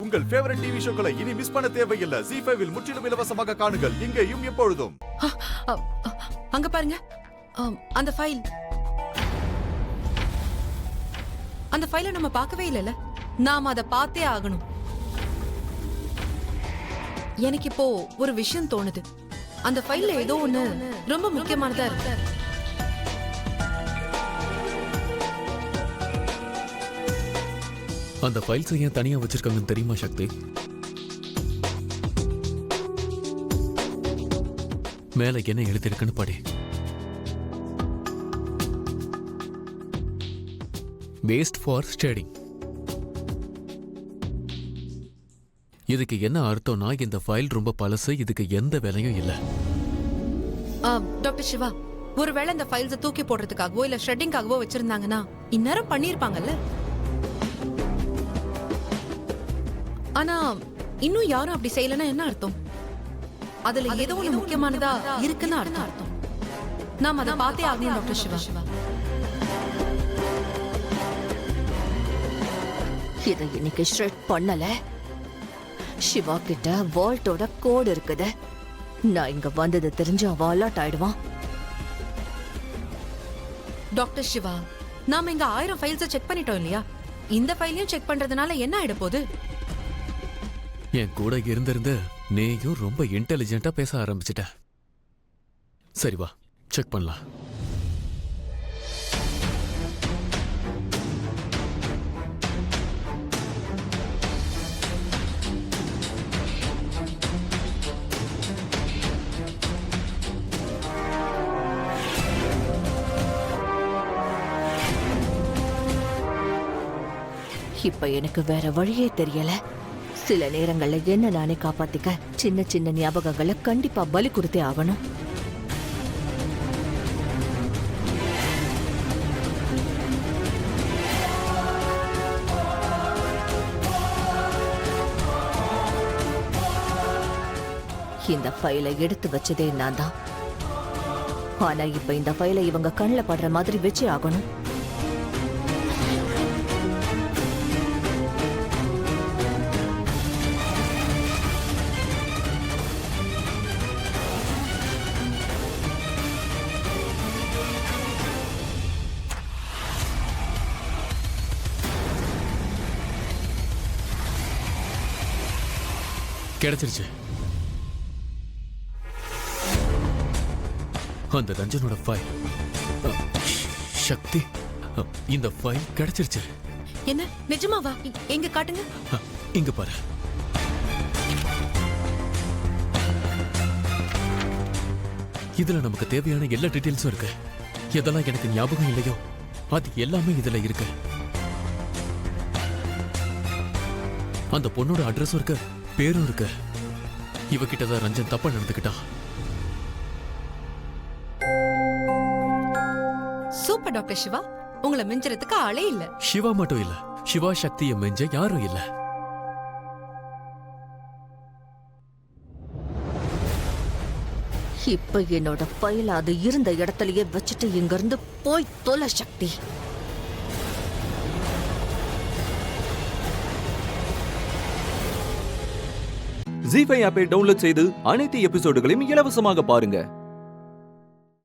உங்கள் favourite TV ஷோக்களை இனி miss பண்ண தேவையில்லை. ZEE5 இல் முற்றிலும் இலவசமாக காணுங்கள். இங்கேயும் எப்பொழுதும். அங்க பாருங்க, அந்த ஃபைல். அந்த ஃபைலை நம்ம பார்க்கவே இல்லைல்ல. நாம அதை பார்த்தே ஆகணும். எனக்கு இப்போ ஒரு விஷயம் தோணுது. அந்த ஃபைல்ல ஏதோ ஒண்ணு ரொம்ப முக்கியமானதா இருக்கு. அந்த ஃபைல்ஸ் ஏன் தனியா வச்சிருக்காங்கன்னு தெரியுமா சக்தி? மேல என்ன எழுதிருக்குன்னு படி. Waste for studying. இதுக்கு என்ன அர்த்தம்னா, இந்த ஃபைல் ரொம்ப பழசு, இதுக்கு எந்த வேலையும் இல்ல. டாக்டர் சிவா, ஒருவேளை இந்த ஃபைல்ஸை தூக்கி போடுறதுக்காகவோ இல்ல ஷ்ரெட்டிங்காகவோ வச்சிருந்தாங்கன்னா இந்நேரம் பண்ணிருப்பாங்கல்ல. ஆனா இன்னும் யாரும் அப்படி செய்யலன்னா என்ன அர்த்தம்? அதுல ஏதோ ஒண்ணு முக்கியமானதா இருக்குன்னு அர்த்தம். நாம அதை பார்த்தே ஆகணும் டாக்டர் சிவா. இதை இன்னைக்கு ஷ்ரெட் பண்ணல. சிவா கிட்ட வால்ட்டோட கோட் இருக்குது. நான் இங்க வந்தது தெரிஞ்சு அவன் அலர்ட் ஆயிடுவான். டாக்டர் சிவா, நாம இங்க 1000 ஃபைல்ஸை செக் பண்ணிட்டோம் இல்லையா? இந்த ஃபைலையும் செக் பண்றதுனால என்ன ஆயிட போகுது? என் கூட இருந்திருந்து நீயும் ரொம்ப இன்டெலிஜென்ட்டா பேச ஆரம்பிச்சிட்ட. சரி வா, செக் பண்ணலாம். இப்ப எனக்கு வேற வழியே தெரியல. சில நேரங்கள்ல என்ன நானே காப்பாத்திக்க சின்ன சின்ன ஞாபகங்களை கண்டிப்பா பலி கொடுத்தே ஆகணும். இந்த ஃபைலை எடுத்து வச்சதே நான் தான். ஆனா இப்ப இந்த ஃபைலை இவங்க கண்ணில் படுற மாதிரி வச்சு ஆகணும். கிடைச்சிருச்சு. அந்த ரஞ்சனோட ஃபைல். சக்தி, இந்த ஃபைல் கிடைச்சிருச்சு. என்ன நிஜமாவா? எங்க காட்டுங்க. இங்க பாரு. இதுல நமக்கு தேவையான எல்லா டீடைல்ஸும் இருக்கு. எதெல்லாம் எனக்கு ஞாபகம் இல்லையோ அது எல்லாமே இதுல இருக்கு. அந்த பொண்ணோட அட்ரஸும் இருக்கு, பேரும் இருக்கு. இவகிட்டதான் ரஞ்சன் தப்பா நடந்துக்கிட்டான். சூப்பர் டாக்டர் சிவா, உங்களை மிஞ்சறதுக்கு ஆளே இல்ல. சிவா மட்டும் இல்ல, சிவா சக்தியை மிஞ்ச யாரும் இல்ல. இப்ப என்னோட ஃபைல் அது இருந்த இடத்துலயே வச்சுட்டு இங்க இருந்து போய் தொலை சக்தி. ZEE5 ஆப்பை டவுன்லோட் செய்து அனைத்து எபிசோடுகளையும் இலவசமாக பாருங்க.